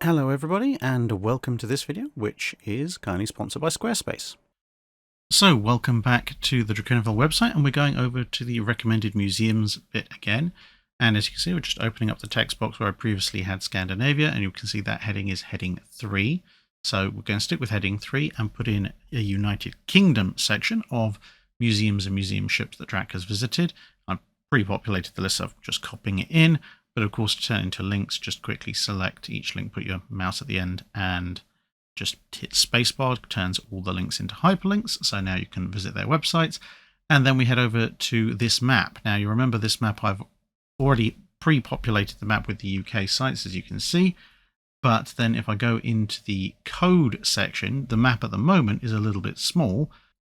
Hello everybody, and welcome to this video, which is kindly sponsored by Squarespace. So welcome back to the Drakenfell website, and we're going over to the recommended museums bit again. And as you can see, we're just opening up the text box where I previously had Scandinavia, and you can see that heading is heading 3. So we're going to stick with heading 3 and put in a United Kingdom section of museums and museum ships that Drac has visited. I've pre-populated the list, so I'm just copying it in. But of course, to turn into links, just quickly select each link, put your mouse at the end, and just hit spacebar. It turns all the links into hyperlinks. So now you can visit their websites. And then we head over to this map. Now, you remember this map, I've already pre-populated the map with the UK sites, as you can see. But then if I go into the code section, the map at the moment is a little bit small.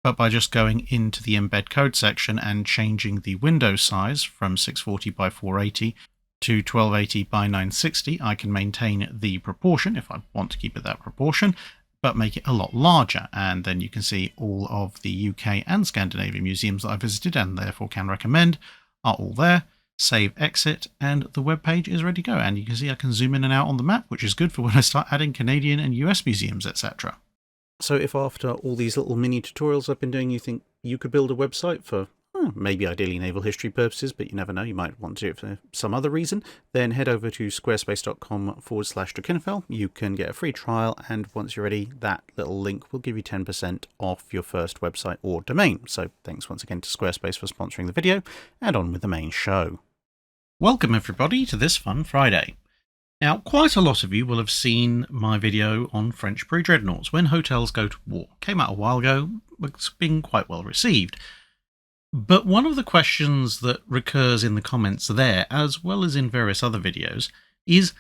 But by just going into the embed code section and changing the window size from 640 by 480 to 1280 by 960, I can maintain the proportion if I want to keep it that proportion, but make it a lot larger. And then you can see all of the UK and Scandinavian museums that I visited and therefore can recommend are all there. Save, exit, and the web page is ready to go. And you can see I can zoom in and out on the map, which is good for when I start adding Canadian and US museums, etc. So if after all these little mini tutorials I've been doing, you think you could build a website for maybe ideally naval history purposes, but you never know, you might want to do it for some other reason, then head over to squarespace.com/Drakenfell. You can get a free trial, and once you're ready, that little link will give you 10% off your first website or domain. So thanks once again to Squarespace for sponsoring the video, and on with the main show. Welcome everybody to this fun Friday. Now, quite a lot of you will have seen my video on French pre-dreadnoughts, When Hotels Go to War. Came out a while ago, it's been quite well received. But one of the questions that recurs in the comments there, as well as in various other videos, is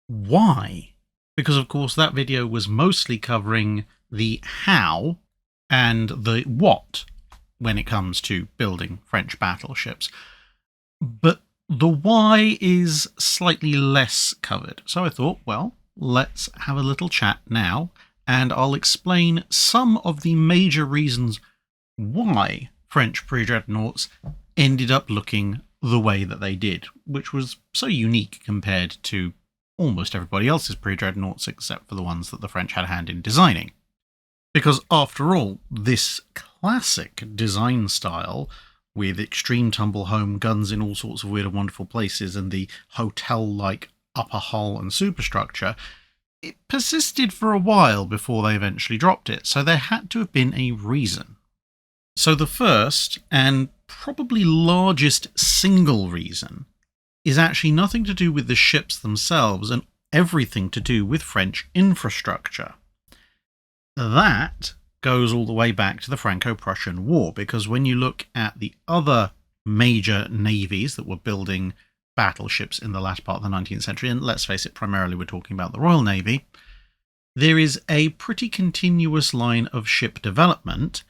why? Because of course that video was mostly covering the how and the what when it comes to building French battleships. But the why is slightly less covered. So I thought, well, let's have a little chat now, and I'll explain some of the major reasons why French pre-dreadnoughts ended up looking the way that they did, which was so unique compared to almost everybody else's pre-dreadnoughts except for the ones that the French had a hand in designing. Because after all, this classic design style with extreme tumble home, guns in all sorts of weird and wonderful places, and the hotel-like upper hull and superstructure, it persisted for a while before they eventually dropped it, so there had to have been a reason. So the first, and probably largest single reason, is actually nothing to do with the ships themselves and everything to do with French infrastructure. That goes all the way back to the Franco-Prussian War, because when you look at the other major navies that were building battleships in the latter part of the 19th century, and let's face it, primarily we're talking about the Royal Navy, there is a pretty continuous line of ship development,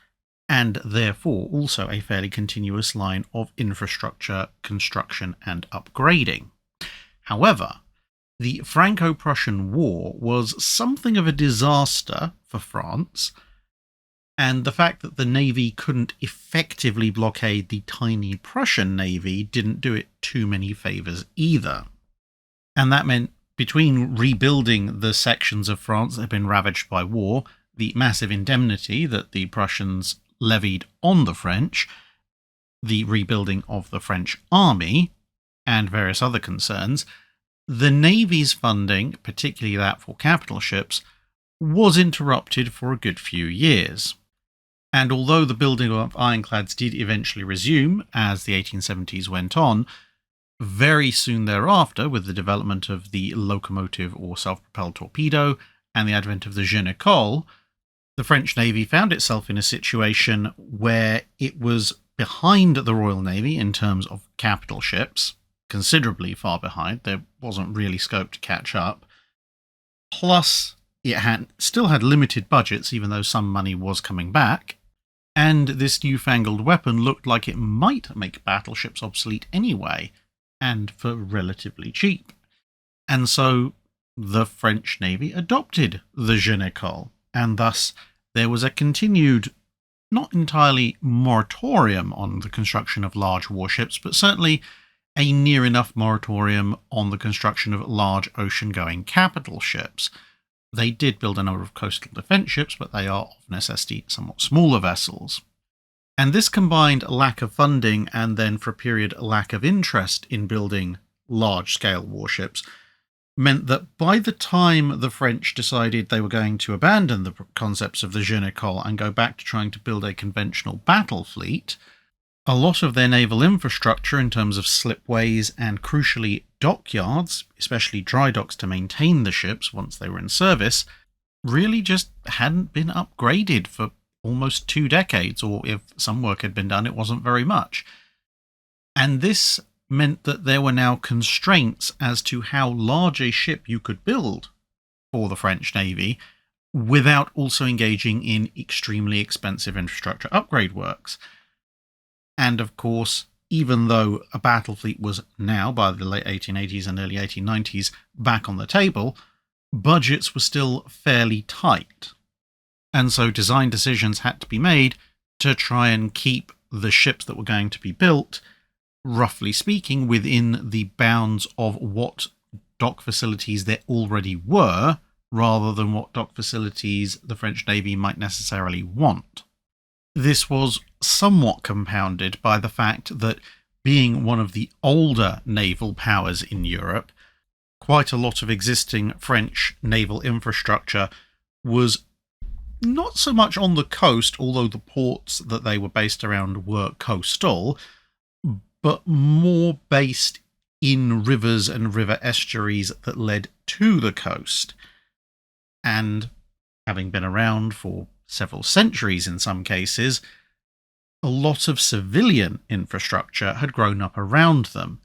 and therefore also a fairly continuous line of infrastructure, construction, and upgrading. However, the Franco-Prussian War was something of a disaster for France, and the fact that the Navy couldn't effectively blockade the tiny Prussian Navy didn't do it too many favours either. And that meant between rebuilding the sections of France that had been ravaged by war, the massive indemnity that the Prussians levied on the French, the rebuilding of the French army, and various other concerns, the Navy's funding, particularly that for capital ships, was interrupted for a good few years. And although the building of ironclads did eventually resume as the 1870s went on, very soon thereafter, with the development of the locomotive or self-propelled torpedo and the advent of the jeune école, the French Navy found itself in a situation where it was behind the Royal Navy in terms of capital ships, considerably far behind. There wasn't really scope to catch up. Plus, it still had limited budgets, even though some money was coming back. And this newfangled weapon looked like it might make battleships obsolete anyway, and for relatively cheap. And so the French Navy adopted the jeune école, and thus there was a continued, not entirely moratorium on the construction of large warships, but certainly a near enough moratorium on the construction of large ocean-going capital ships. They did build a number of coastal defence ships, but they are of necessity somewhat smaller vessels. And this combined lack of funding and then for a period lack of interest in building large-scale warships meant that by the time the French decided they were going to abandon the concepts of the Je ne Cole and go back to trying to build a conventional battle fleet, a lot of their naval infrastructure in terms of slipways and crucially dockyards, especially dry docks to maintain the ships once they were in service, really just hadn't been upgraded for almost 2 decades, or if some work had been done, it wasn't very much. And this meant that there were now constraints as to how large a ship you could build for the French Navy without also engaging in extremely expensive infrastructure upgrade works. And of course, even though a battle fleet was now, by the late 1880s and early 1890s, back on the table, budgets were still fairly tight. And so design decisions had to be made to try and keep the ships that were going to be built, roughly speaking, within the bounds of what dock facilities there already were, rather than what dock facilities the French Navy might necessarily want. This was somewhat compounded by the fact that, being one of the older naval powers in Europe, quite a lot of existing French naval infrastructure was not so much on the coast, although the ports that they were based around were coastal, but more based in rivers and river estuaries that led to the coast. And having been around for several centuries in some cases, a lot of civilian infrastructure had grown up around them.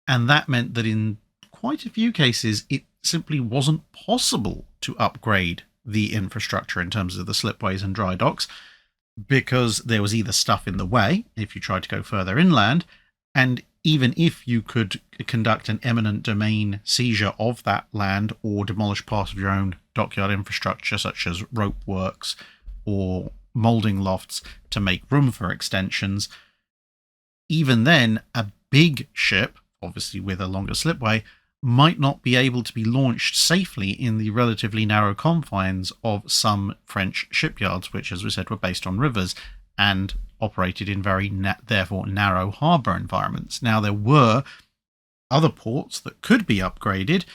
And that meant that in quite a few cases, it simply wasn't possible to upgrade the infrastructure in terms of the slipways and dry docks, because there was either stuff in the way if you tried to go further inland, and even if you could conduct an eminent domain seizure of that land or demolish part of your own dockyard infrastructure, such as rope works or moulding lofts to make room for extensions, even then a big ship, obviously with a longer slipway, might not be able to be launched safely in the relatively narrow confines of some French shipyards, which, as we said, were based on rivers and operated in very, therefore, narrow harbour environments. Now, there were other ports that could be upgraded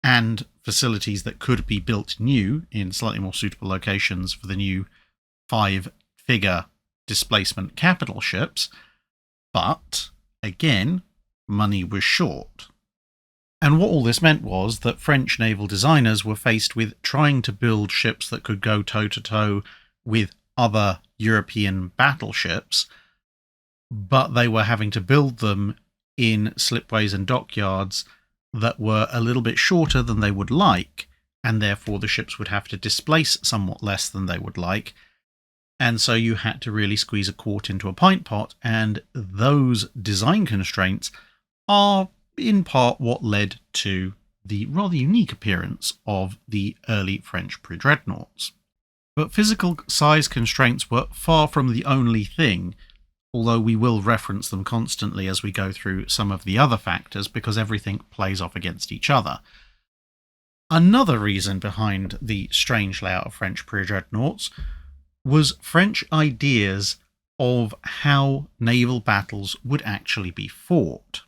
and facilities that could be built new in slightly more suitable locations for the new 5-figure displacement capital ships, but, again, money was short. And what all this meant was that French naval designers were faced with trying to build ships that could go toe-to-toe with other European battleships, but they were having to build them in slipways and dockyards that were a little bit shorter than they would like, and therefore the ships would have to displace somewhat less than they would like. And so you had to really squeeze a quart into a pint pot, and those design constraints are in part what led to the rather unique appearance of the early French pre-dreadnoughts. But physical size constraints were far from the only thing, although we will reference them constantly as we go through some of the other factors, because everything plays off against each other. Another reason behind the strange layout of French pre-dreadnoughts was French ideas of how naval battles would actually be fought.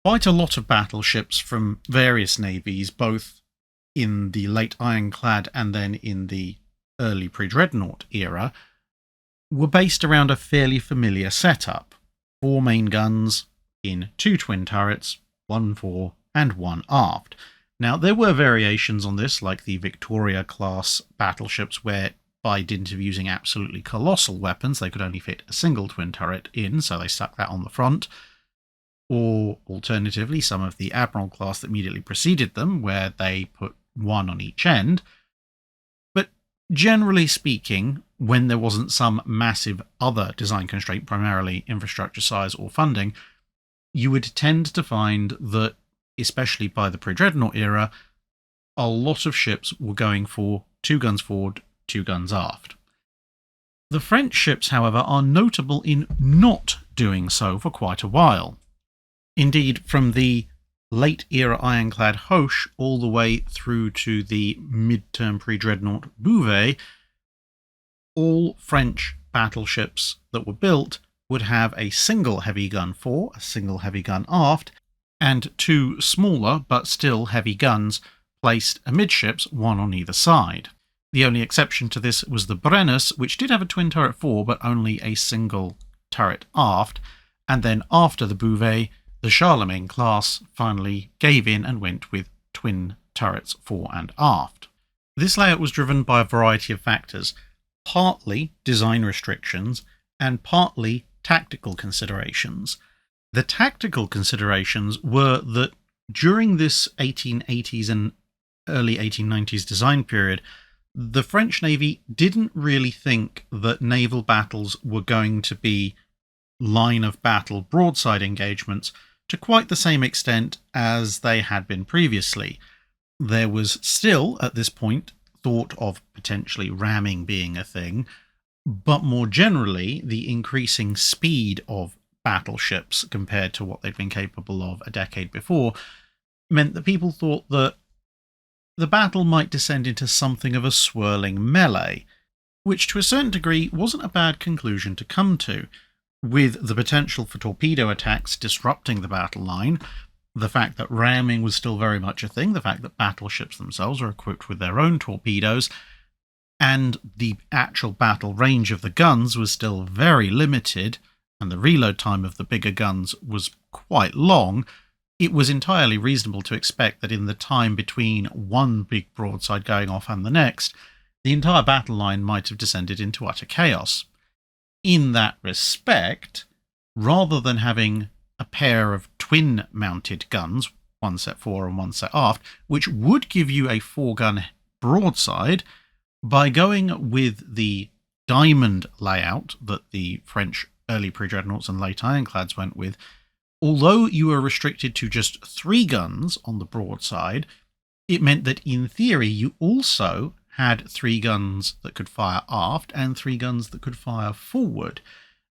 Quite a lot of battleships from various navies, both in the late ironclad and then in the early pre-dreadnought era, were based around a fairly familiar setup. 4 main guns in 2 twin turrets, 1 fore and 1 aft. Now, there were variations on this, like the Victoria-class battleships, where by dint of using absolutely colossal weapons, they could only fit a single twin turret in, so they stuck that on the front. Or, alternatively, some of the Admiral class that immediately preceded them, where they put 1 on each end. But generally speaking, when there wasn't some massive other design constraint, primarily infrastructure size or funding, you would tend to find that, especially by the pre-dreadnought era, a lot of ships were going for 2 guns forward, 2 guns aft. The French ships, however, are notable in not doing so for quite a while. Indeed, from the late-era ironclad Hoche all the way through to the mid-term pre-dreadnought Bouvet, all French battleships that were built would have a single heavy gun fore, a single heavy gun aft, and two smaller but still heavy guns placed amidships, one on either side. The only exception to this was the Brennus, which did have a twin turret fore but only a single turret aft, and then after the Bouvet, the Charlemagne class finally gave in and went with twin turrets fore and aft. This layout was driven by a variety of factors, partly design restrictions and partly tactical considerations. The tactical considerations were that during this 1880s and early 1890s design period, the French Navy didn't really think that naval battles were going to be line of battle broadside engagements to quite the same extent as they had been previously. There was still, at this point, thought of potentially ramming being a thing, but more generally, the increasing speed of battleships compared to what they'd been capable of a decade before meant that people thought that the battle might descend into something of a swirling melee, which to a certain degree wasn't a bad conclusion to come to. With the potential for torpedo attacks disrupting the battle line, the fact that ramming was still very much a thing, the fact that battleships themselves are equipped with their own torpedoes, and the actual battle range of the guns was still very limited, and the reload time of the bigger guns was quite long, it was entirely reasonable to expect that in the time between one big broadside going off and the next, the entire battle line might have descended into utter chaos. In that respect, rather than having a pair of twin-mounted guns, one set fore and one set aft, which would give you a 4-gun broadside, by going with the diamond layout that the French early pre-dreadnoughts and late ironclads went with, although you were restricted to just 3 guns on the broadside, it meant that in theory you also had 3 guns that could fire aft and 3 guns that could fire forward,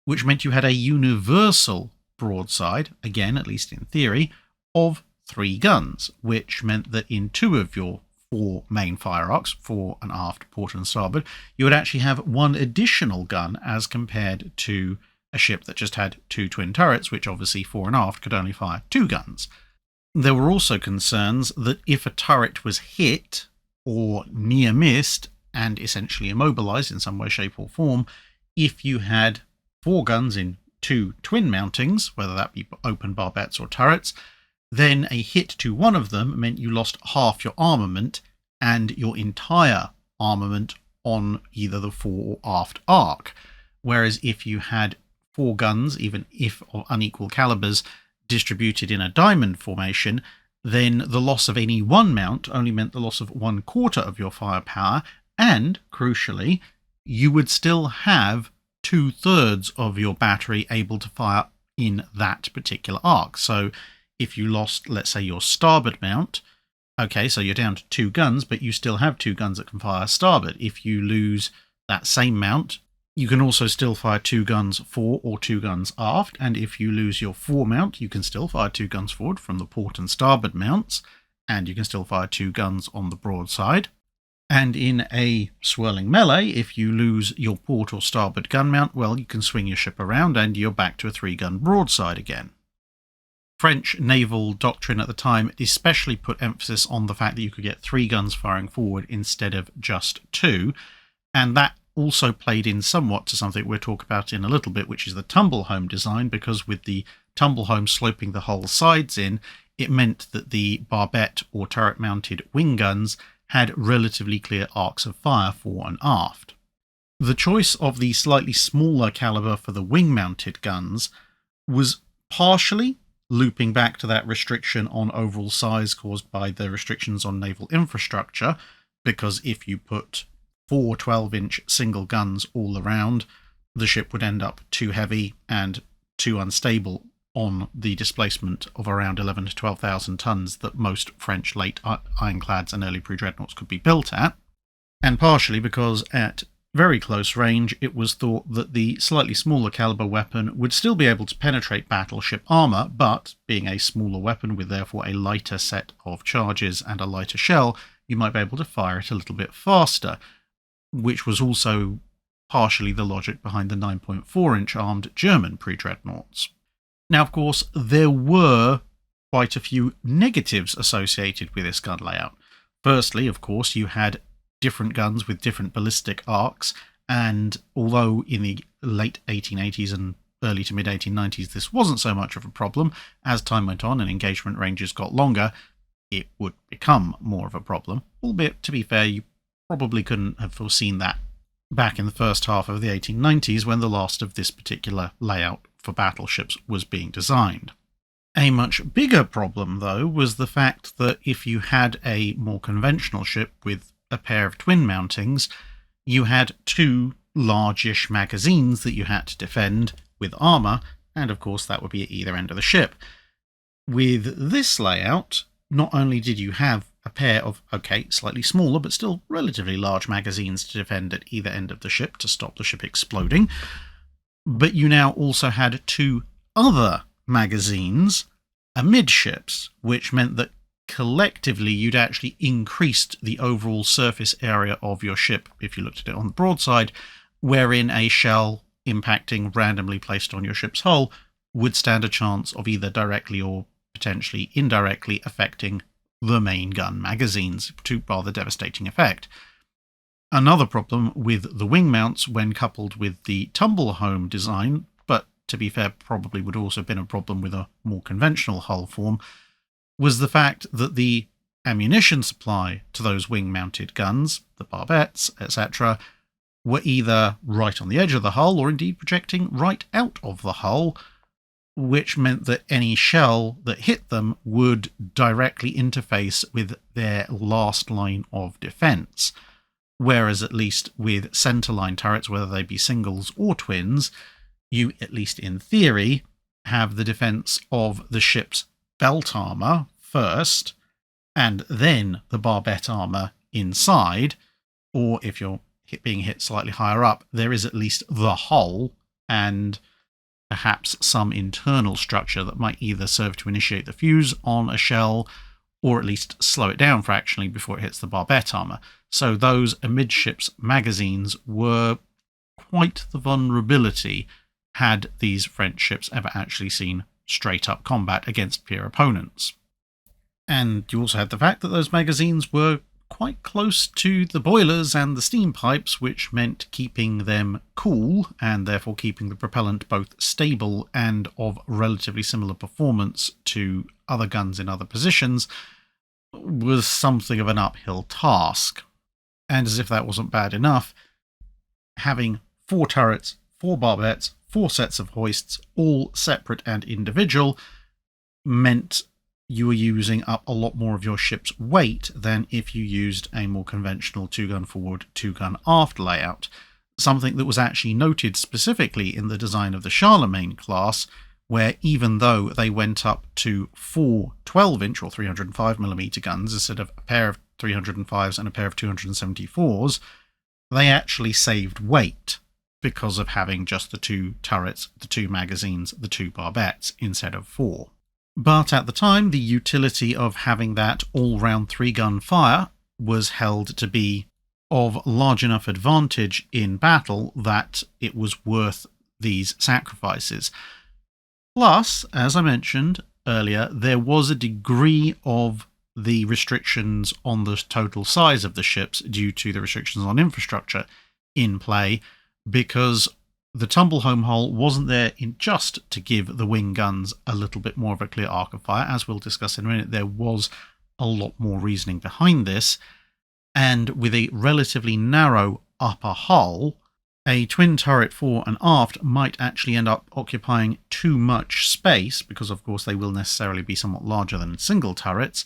which meant you had a universal broadside, again, at least in theory, of 3 guns, which meant that in 2 of your 4 main fire arcs, fore and aft, port and starboard, you would actually have 1 additional gun as compared to a ship that just had 2 twin turrets, which obviously fore and aft could only fire 2 guns. There were also concerns that if a turret was hit or near missed and essentially immobilized in some way, shape or form, if you had 4 guns in 2 twin mountings, whether that be open barbettes or turrets, then a hit to one of them meant you lost half your armament and your entire armament on either the fore or aft arc. Whereas if you had 4 guns, even if of unequal calibers, distributed in a diamond formation, then the loss of any one mount only meant the loss of 1/4 of your firepower, and, crucially, you would still have 2/3 of your battery able to fire in that particular arc. So if you lost, let's say, your starboard mount, okay, so you're down to 2 guns, but you still have 2 guns that can fire starboard. If you lose that same mount, you can also still fire 2 guns fore or 2 guns aft, and if you lose your fore mount, you can still fire 2 guns forward from the port and starboard mounts, and you can still fire 2 guns on the broadside. And in a swirling melee, if you lose your port or starboard gun mount, well, you can swing your ship around and you're back to a 3-gun broadside again. French naval doctrine at the time especially put emphasis on the fact that you could get 3 guns firing forward instead of just 2, and that also played in somewhat to something we'll talk about in a little bit, which is the tumble home design, because with the tumble home sloping the whole sides in, it meant that the barbette or turret mounted wing guns had relatively clear arcs of fire fore and aft. The choice of the slightly smaller caliber for the wing mounted guns was partially looping back to that restriction on overall size caused by the restrictions on naval infrastructure, because if you put 4 12-inch single guns all around, the ship would end up too heavy and too unstable on the displacement of around 11,000 to 12,000 tons that most French late ironclads and early pre-dreadnoughts could be built at, and partially because at very close range, it was thought that the slightly smaller caliber weapon would still be able to penetrate battleship armour, but being a smaller weapon with therefore a lighter set of charges and a lighter shell, you might be able to fire it a little bit faster, which was also partially the logic behind the 9.4-inch armed German pre-dreadnoughts. Now, of course, there were quite a few negatives associated with this gun layout. Firstly, of course, you had different guns with different ballistic arcs, and although in the late 1880s and early to mid 1890s this wasn't so much of a problem, as time went on and engagement ranges got longer, it would become more of a problem. Albeit, to be fair, you probably couldn't have foreseen that back in the first half of the 1890s when the last of this particular layout for battleships was being designed. A much bigger problem, though, was the fact that if you had a more conventional ship with a pair of twin mountings, you had two largish magazines that you had to defend with armour, and of course that would be at either end of the ship. With this layout, not only did you have a pair of, slightly smaller but still relatively large magazines to defend at either end of the ship to stop the ship exploding, but you now also had two other magazines amidships, which meant that collectively you'd actually increased the overall surface area of your ship if you looked at it on the broadside, wherein a shell impacting randomly placed on your ship's hull would stand a chance of either directly or potentially indirectly affecting the main gun magazines to rather devastating effect. Another problem with the wing mounts when coupled with the tumble home design, but to be fair probably would also have been a problem with a more conventional hull form, was the fact that the ammunition supply to those wing-mounted guns, the barbettes, etc., were either right on the edge of the hull or indeed projecting right out of the hull, which meant that any shell that hit them would directly interface with their last line of defense. Whereas at least with centerline turrets, whether they be singles or twins, you, at least in theory, have the defense of the ship's belt armor first, and then the barbette armor inside, or if you're being hit slightly higher up, there is at least the hull and perhaps some internal structure that might either serve to initiate the fuse on a shell or at least slow it down fractionally before it hits the barbette armor. So those amidships magazines were quite the vulnerability had these French ships ever actually seen straight-up combat against peer opponents. And you also had the fact that those magazines were quite close to the boilers and the steam pipes, which meant keeping them cool, and therefore keeping the propellant both stable and of relatively similar performance to other guns in other positions, was something of an uphill task. And as if that wasn't bad enough, having 4 turrets, 4 barbettes, 4 sets of hoists, all separate and individual, meant you were using up a lot more of your ship's weight than if you used a more conventional 2-gun forward, 2-gun aft layout. Something that was actually noted specifically in the design of the Charlemagne class, where even though they went up to 4 12-inch or 305mm guns instead of a pair of 305s and a pair of 274s, they actually saved weight because of having just the 2 turrets, the 2 magazines, the 2 barbettes instead of 4. But at the time, the utility of having that all-round 3-gun fire was held to be of large enough advantage in battle that it was worth these sacrifices. Plus, as I mentioned earlier, there was a degree of the restrictions on the total size of the ships due to the restrictions on infrastructure in play, because the tumble home hull wasn't there just to give the wing guns a little bit more of a clear arc of fire. As we'll discuss in a minute, there was a lot more reasoning behind this, and with a relatively narrow upper hull, a twin turret fore and aft might actually end up occupying too much space, because of course they will necessarily be somewhat larger than single turrets,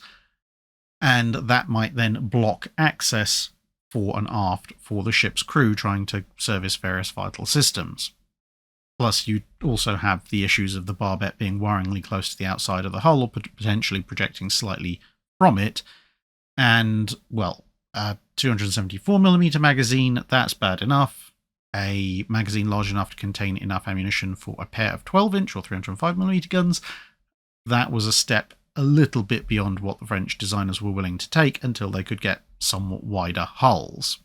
and that might then block access fore and aft for the ship's crew trying to service various vital systems. Plus, you also have the issues of the barbette being worryingly close to the outside of the hull or potentially projecting slightly from it, and, well, A 274mm magazine, that's bad enough. A magazine large enough to contain enough ammunition for a pair of 12-inch or 305mm guns, that was a step a little bit beyond what the French designers were willing to take until they could get somewhat wider hulls.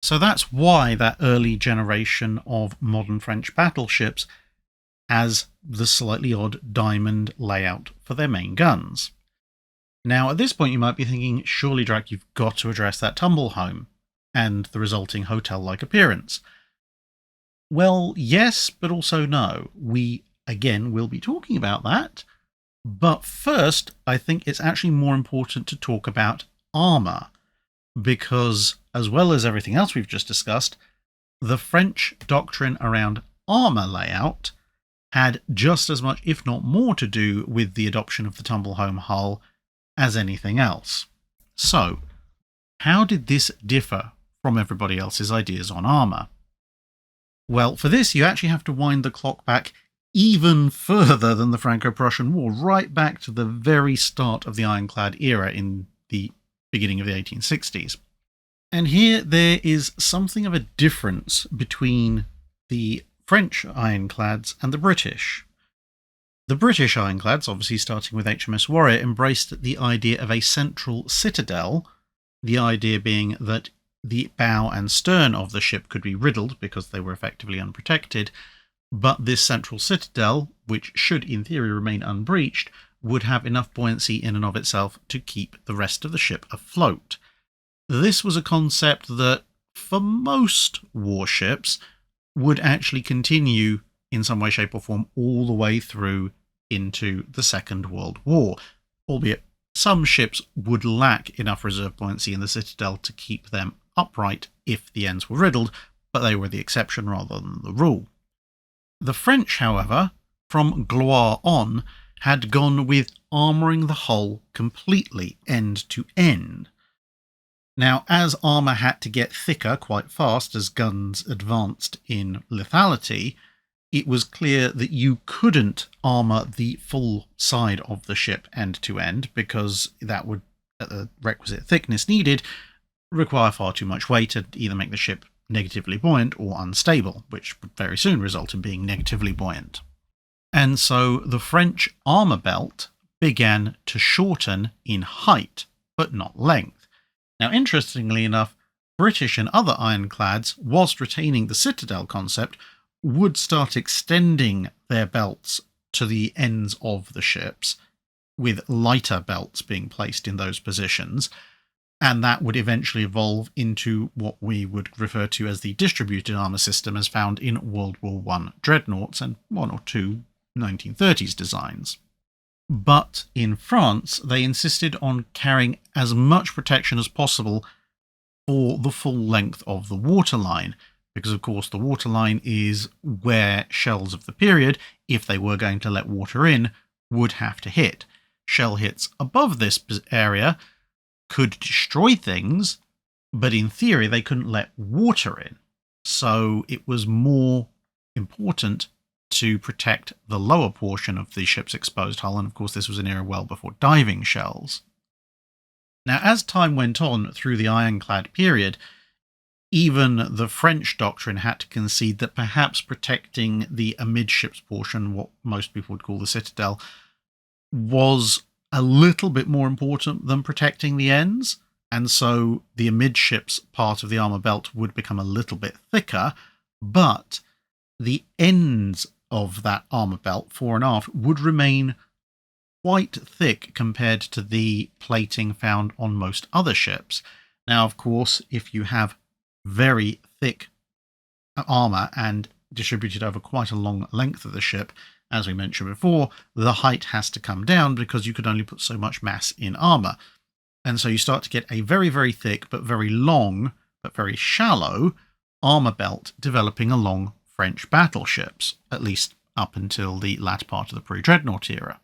So that's why that early generation of modern French battleships has the slightly odd diamond layout for their main guns. Now, at this point, you might be thinking, surely, Drac, you've got to address that tumble home and the resulting hotel-like appearance. Well, yes, but also no. We, again, will be talking about that. But first, I think it's actually more important to talk about armour, because, as well as everything else we've just discussed, the French doctrine around armour layout had just as much, if not more, to do with the adoption of the tumble home hull as anything else. So, how did this differ from everybody else's ideas on armour? Well, for this, you actually have to wind the clock back even further than the Franco-Prussian War, right back to the very start of the ironclad era in the beginning of the 1860s. And here there is something of a difference between the French ironclads and the British. The British ironclads, obviously starting with HMS Warrior, embraced the idea of a central citadel, the idea being that the bow and stern of the ship could be riddled because they were effectively unprotected, but this central citadel, which should in theory remain unbreached, would have enough buoyancy in and of itself to keep the rest of the ship afloat. This was a concept that, for most warships, would actually continue in some way, shape or form all the way through into the Second World War, albeit some ships would lack enough reserve buoyancy in the citadel to keep them upright if the ends were riddled, but they were the exception rather than the rule. The French, however, from Gloire on, had gone with armouring the hull completely end to end. Now, as armour had to get thicker quite fast as guns advanced in lethality, it was clear that you couldn't armour the full side of the ship end to end, because that would, at the requisite thickness needed, require far too much weight to either make the ship negatively buoyant or unstable, which would very soon result in being negatively buoyant. And so the French armour belt began to shorten in height, but not length. Now, interestingly enough, British and other ironclads, whilst retaining the citadel concept, would start extending their belts to the ends of the ships, with lighter belts being placed in those positions, and that would eventually evolve into what we would refer to as the distributed armour system as found in World War I dreadnoughts and one or two 1930s designs. But in France, they insisted on carrying as much protection as possible for the full length of the waterline, because of course the waterline is where shells of the period, if they were going to let water in, would have to hit. Shell hits above this area could destroy things, but in theory they couldn't let water in. So it was more important to protect the lower portion of the ship's exposed hull, and of course this was an era well before diving shells. Now, as time went on through the ironclad period, even the French doctrine had to concede that perhaps protecting the amidships portion, what most people would call the citadel, was a little bit more important than protecting the ends, and so the amidships part of the armour belt would become a little bit thicker, but the ends of that armour belt, fore and aft, would remain quite thick compared to the plating found on most other ships. Now, of course, if you have very thick armour and distributed over quite a long length of the ship, as we mentioned before, the height has to come down because you could only put so much mass in armour. And so you start to get a very, very thick but very long but very shallow armour belt developing along French battleships, at least up until the latter part of the Pre-Dreadnought era.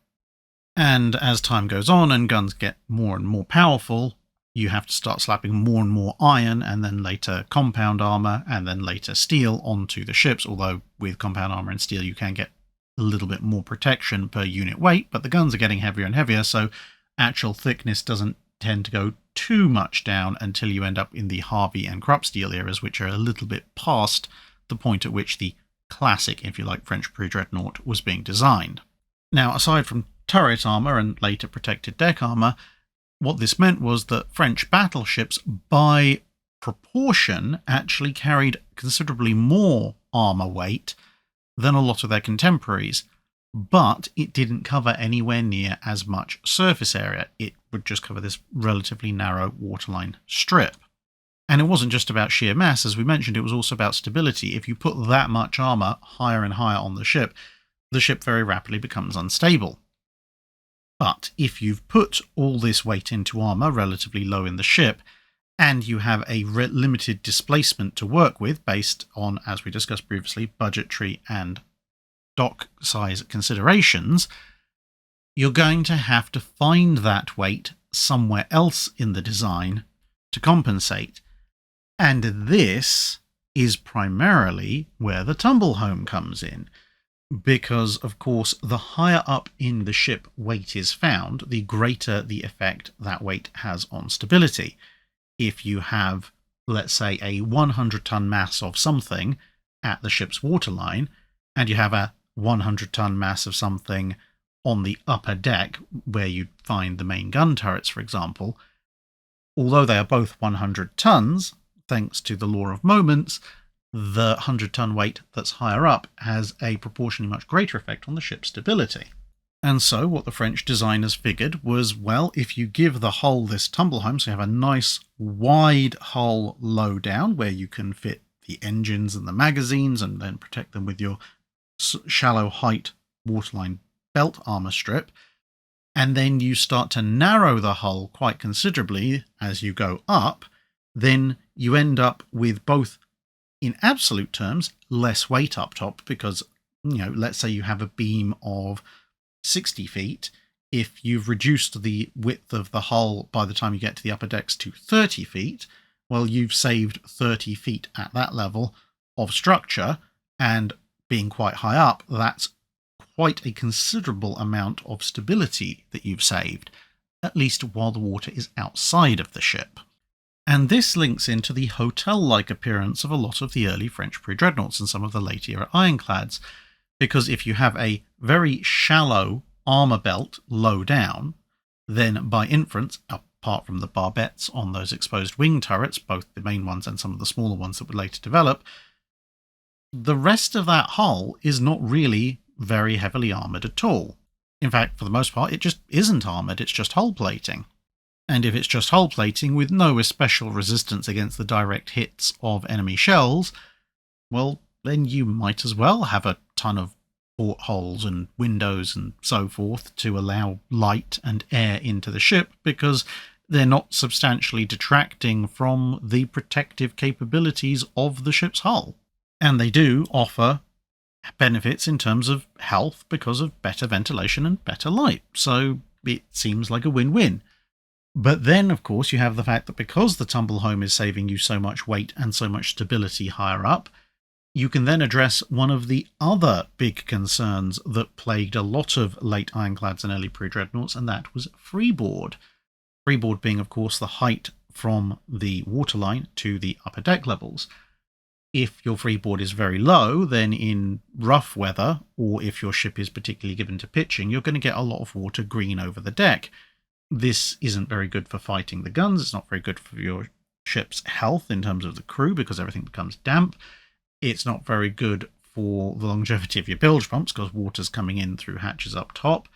And as time goes on and guns get more and more powerful, you have to start slapping more and more iron, and then later compound armour, and then later steel onto the ships, although with compound armour and steel you can get a little bit more protection per unit weight, but the guns are getting heavier and heavier, so actual thickness doesn't tend to go too much down until you end up in the Harvey and Krupp steel eras, which are a little bit past the point at which the classic, if you like, French Pre-Dreadnought was being designed. Now, aside from turret armour and later protected deck armour, what this meant was that French battleships, by proportion, actually carried considerably more armour weight than a lot of their contemporaries, but it didn't cover anywhere near as much surface area. It would just cover this relatively narrow waterline strip. And it wasn't just about sheer mass, as we mentioned, it was also about stability. If you put that much armour higher and higher on the ship very rapidly becomes unstable. But if you've put all this weight into armour relatively low in the ship, and you have a limited displacement to work with based on, as we discussed previously, budgetary and dock size considerations, you're going to have to find that weight somewhere else in the design to compensate. And this is primarily where the tumble home comes in. Because, of course, the higher up in the ship weight is found, the greater the effect that weight has on stability. If you have, let's say, a 100-ton mass of something at the ship's waterline, and you have a 100-ton mass of something on the upper deck, where you'd find the main gun turrets, for example, although they are both 100 tons, thanks to the law of moments, the 100-ton weight that's higher up has a proportionally much greater effect on the ship's stability. And so what the French designers figured was, well, if you give the hull this tumble home, so you have a nice wide hull low down where you can fit the engines and the magazines and then protect them with your shallow height waterline belt armor strip, and then you start to narrow the hull quite considerably as you go up, then you end up with both, in absolute terms, less weight up top because, let's say you have a beam of 60 feet. If you've reduced the width of the hull by the time you get to the upper decks to 30 feet, well, you've saved 30 feet at that level of structure, and being quite high up, that's quite a considerable amount of stability that you've saved, at least while the water is outside of the ship. And this links into the hotel-like appearance of a lot of the early French Pre-Dreadnoughts and some of the late-era ironclads, because if you have a very shallow armour belt low down, then by inference, apart from the barbettes on those exposed wing turrets, both the main ones and some of the smaller ones that would later develop, the rest of that hull is not really very heavily armoured at all. In fact, for the most part, it just isn't armoured, it's just hull plating. And if it's just hull plating with no especial resistance against the direct hits of enemy shells, well, then you might as well have a ton of portholes and windows and so forth to allow light and air into the ship, because they're not substantially detracting from the protective capabilities of the ship's hull. And they do offer benefits in terms of health because of better ventilation and better light. So it seems like a win-win. But then, of course, you have the fact that because the tumble home is saving you so much weight and so much stability higher up, you can then address one of the other big concerns that plagued a lot of late ironclads and early pre-dreadnoughts, and that was freeboard. Freeboard being, of course, the height from the waterline to the upper deck levels. If your freeboard is very low, then in rough weather, or if your ship is particularly given to pitching, you're going to get a lot of water green over the deck. This isn't very good for fighting the guns. It's not very good for your ship's health in terms of the crew because everything becomes damp. It's not very good for the longevity of your bilge pumps because water's coming in through hatches up top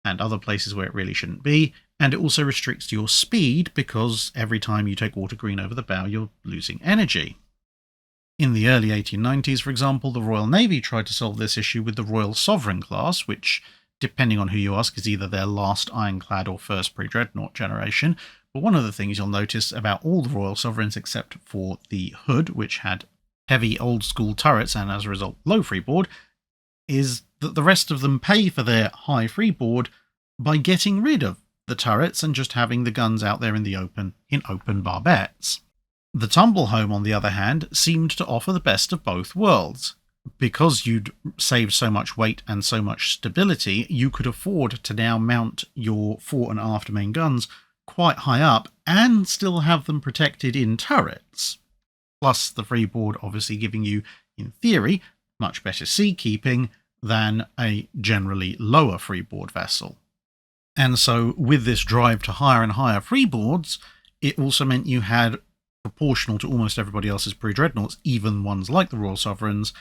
and other places where it really shouldn't be. And it also restricts your speed because every time you take water green over the bow, you're losing energy. In the early 1890s, for example, the Royal Navy tried to solve this issue with the Royal Sovereign class, which, depending on who you ask, is either their last ironclad or first pre-dreadnought generation. But one of the things you'll notice about all the Royal Sovereigns except for the Hood, which had heavy old-school turrets and as a result low freeboard, is that the rest of them pay for their high freeboard by getting rid of the turrets and just having the guns out there in the open, in open barbettes. The tumble home, on the other hand, seemed to offer the best of both worlds. Because you'd saved so much weight and so much stability, you could afford to now mount your fore and aft main guns quite high up and still have them protected in turrets. Plus the freeboard obviously giving you, in theory, much better seakeeping than a generally lower freeboard vessel. And so with this drive to higher and higher freeboards, it also meant you had, proportional to almost everybody else's pre-dreadnoughts, even ones like the Royal Sovereigns,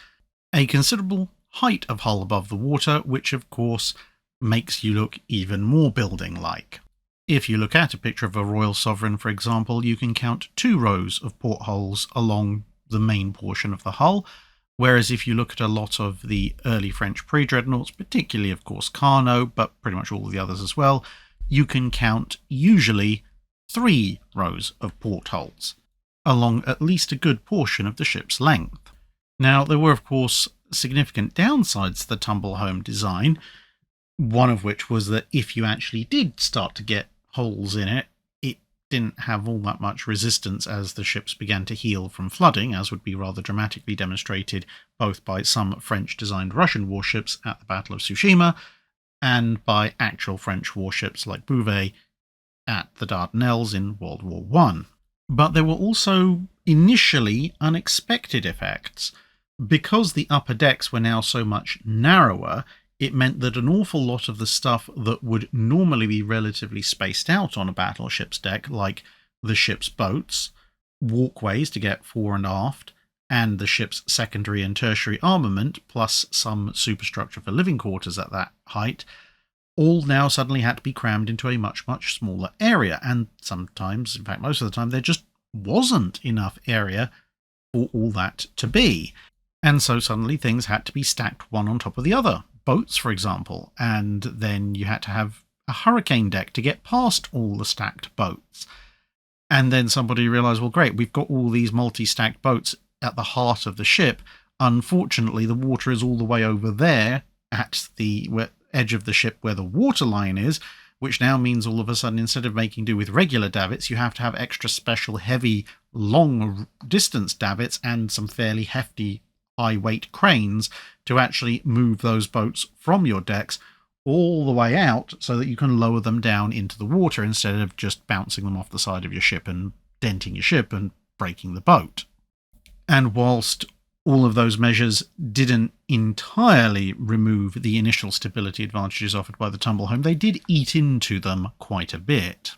a considerable height of hull above the water, which of course makes you look even more building-like. If you look at a picture of a Royal Sovereign, for example, you can count 2 rows of portholes along the main portion of the hull, whereas if you look at a lot of the early French pre-dreadnoughts, particularly of course Carnot, but pretty much all of the others as well, you can count usually 3 rows of portholes along at least a good portion of the ship's length. Now, there were of course significant downsides to the tumble home design, one of which was that if you actually did start to get holes in it, it didn't have all that much resistance as the ships began to heal from flooding, as would be rather dramatically demonstrated both by some French-designed Russian warships at the Battle of Tsushima and by actual French warships like Bouvet at the Dardanelles in World War I. But there were also initially unexpected effects. Because the upper decks were now so much narrower, it meant that an awful lot of the stuff that would normally be relatively spaced out on a battleship's deck, like the ship's boats, walkways to get fore and aft, and the ship's secondary and tertiary armament, plus some superstructure for living quarters at that height, all now suddenly had to be crammed into a much, much smaller area. And sometimes, in fact most of the time, there just wasn't enough area for all that to be. And so suddenly things had to be stacked one on top of the other. Boats, for example, and then you had to have a hurricane deck to get past all the stacked boats. And then somebody realised, well, great, we've got all these multi-stacked boats at the heart of the ship. Unfortunately, the water is all the way over there at the edge of the ship where the water line is, which now means all of a sudden, instead of making do with regular davits, you have to have extra special heavy long distance davits and some fairly hefty high weight cranes to actually move those boats from your decks all the way out so that you can lower them down into the water instead of just bouncing them off the side of your ship and denting your ship and breaking the boat. And whilst all of those measures didn't entirely remove the initial stability advantages offered by the tumble home, they did eat into them quite a bit.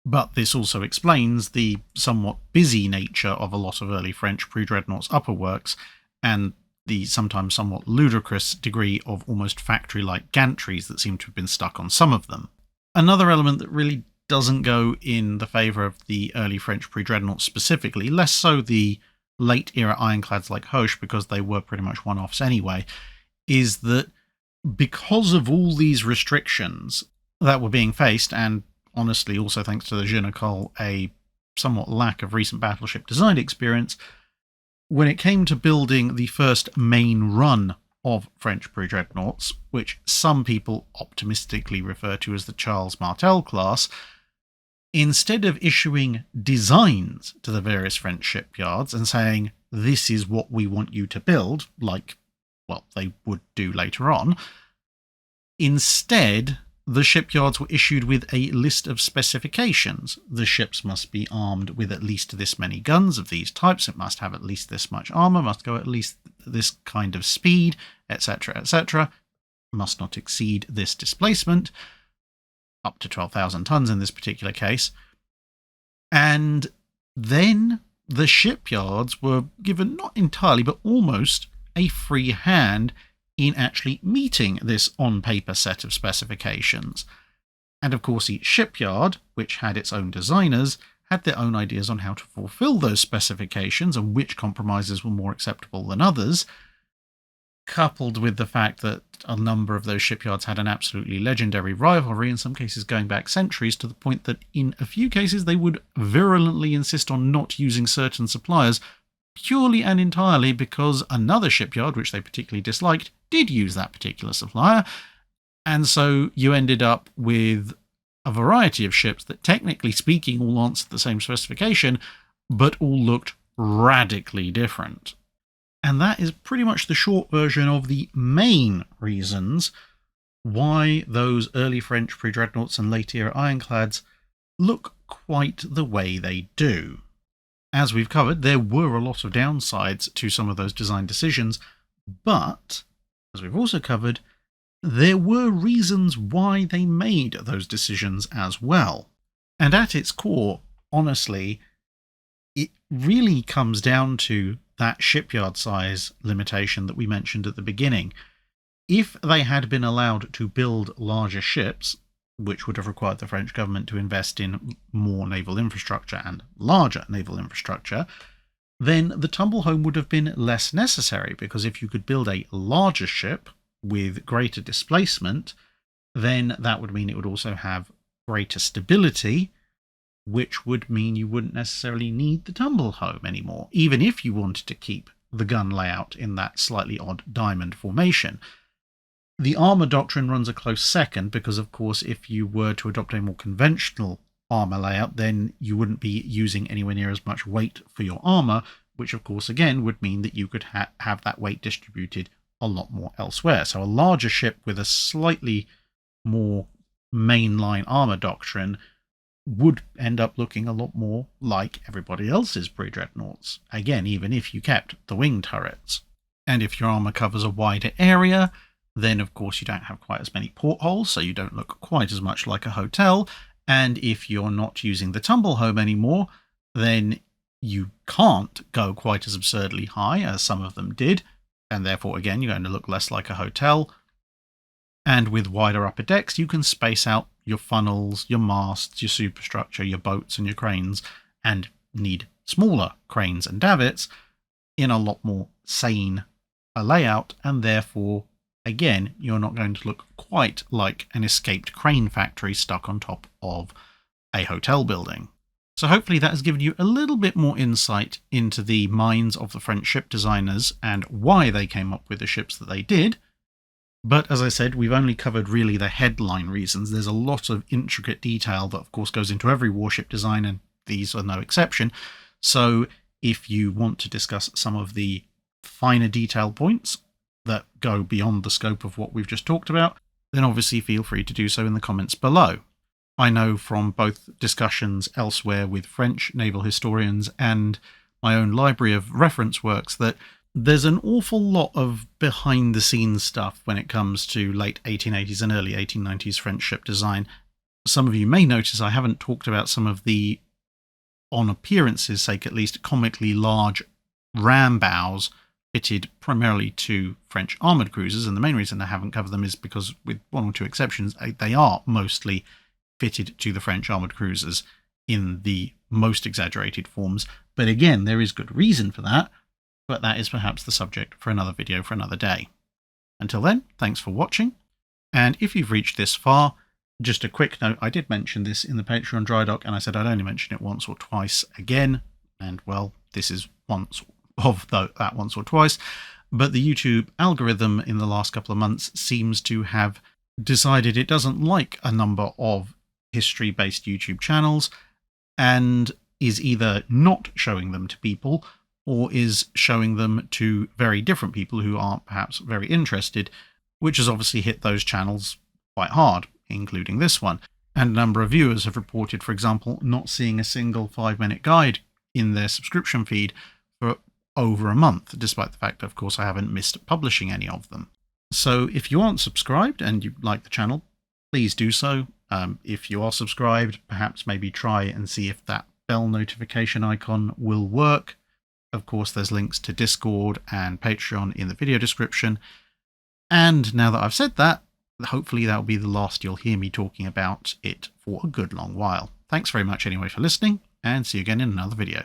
But this also explains the somewhat busy nature of a lot of early French pre-dreadnoughts upper works, and the sometimes somewhat ludicrous degree of almost factory-like gantries that seem to have been stuck on some of them. Another element that really doesn't go in the favour of the early French pre-dreadnoughts specifically, less so the late-era ironclads like Hoche, because they were pretty much one-offs anyway, is that because of all these restrictions that were being faced, and honestly also thanks to the Je ne Colle, a somewhat lack of recent battleship design experience, when it came to building the first main run of French pre-dreadnoughts, which some people optimistically refer to as the Charles Martel class, instead of issuing designs to the various French shipyards and saying, this is what we want you to build, like, well, they would do later on, instead the shipyards were issued with a list of specifications. The ships must be armed with at least this many guns of these types, it must have at least this much armour, must go at least this kind of speed, etc., etc., must not exceed this displacement, up to 12,000 tons in this particular case. And then the shipyards were given not entirely, but almost a free hand in actually meeting this on-paper set of specifications. And of course each shipyard, which had its own designers, had their own ideas on how to fulfill those specifications and which compromises were more acceptable than others, coupled with the fact that a number of those shipyards had an absolutely legendary rivalry, in some cases going back centuries, to the point that in a few cases they would virulently insist on not using certain suppliers purely and entirely because another shipyard, which they particularly disliked, did use that particular supplier. And so you ended up with a variety of ships that, technically speaking, all answered the same specification, but all looked radically different. And that is pretty much the short version of the main reasons why those early French pre-dreadnoughts and late-era ironclads look quite the way they do. As we've covered, there were a lot of downsides to some of those design decisions, but, as we've also covered, there were reasons why they made those decisions as well. And at its core, honestly, it really comes down to that shipyard size limitation that we mentioned at the beginning. If they had been allowed to build larger ships, which would have required the French government to invest in more naval infrastructure and larger naval infrastructure, then the tumble home would have been less necessary, because if you could build a larger ship with greater displacement, then that would mean it would also have greater stability, which would mean you wouldn't necessarily need the tumble home anymore, even if you wanted to keep the gun layout in that slightly odd diamond formation. The armor doctrine runs a close second, because of course if you were to adopt a more conventional armor layout, then you wouldn't be using anywhere near as much weight for your armor, which of course again would mean that you could have that weight distributed a lot more elsewhere. So a larger ship with a slightly more mainline armor doctrine would end up looking a lot more like everybody else's pre-dreadnoughts, again even if you kept the wing turrets. And if your armor covers a wider area, then of course you don't have quite as many portholes, so you don't look quite as much like a hotel. And if you're not using the tumble home anymore, then you can't go quite as absurdly high as some of them did, and therefore again you're going to look less like a hotel. And with wider upper decks, you can space out your funnels, your masts, your superstructure, your boats and your cranes, and need smaller cranes and davits in a lot more sane a layout, and therefore again, you're not going to look quite like an escaped crane factory stuck on top of a hotel building. So hopefully that has given you a little bit more insight into the minds of the French ship designers and why they came up with the ships that they did. But as I said, we've only covered really the headline reasons. There's a lot of intricate detail that of course goes into every warship design, and these are no exception. So if you want to discuss some of the finer detail points that go beyond the scope of what we've just talked about, then obviously feel free to do so in the comments below. I know from both discussions elsewhere with French naval historians and my own library of reference works that there's an awful lot of behind-the-scenes stuff when it comes to late 1880s and early 1890s French ship design. Some of you may notice I haven't talked about some of the, on appearance's sake at least, comically large ram bows fitted primarily to French armoured cruisers, and the main reason I haven't covered them is because, with one or two exceptions, they are mostly fitted to the French armoured cruisers in the most exaggerated forms. But again, there is good reason for that, but that is perhaps the subject for another video for another day. Until then, thanks for watching, and if you've reached this far, just a quick note, I did mention this in the Patreon dry dock, and I said I'd only mention it once or twice again, and well, this is once of that once or twice, but the YouTube algorithm in the last couple of months seems to have decided it doesn't like a number of history-based YouTube channels, and is either not showing them to people or is showing them to very different people who aren't perhaps very interested, which has obviously hit those channels quite hard, including this one. And a number of viewers have reported, for example, not seeing a single 5-minute guide in their subscription feed for over a month, despite the fact, of course, I haven't missed publishing any of them. So if you aren't subscribed and you like the channel, please do so. If you are subscribed, perhaps maybe try and see if that bell notification icon will work. Of course, there's links to Discord and Patreon in the video description. And now that I've said that, hopefully that will be the last you'll hear me talking about it for a good long while. Thanks very much anyway for listening, and see you again in another video.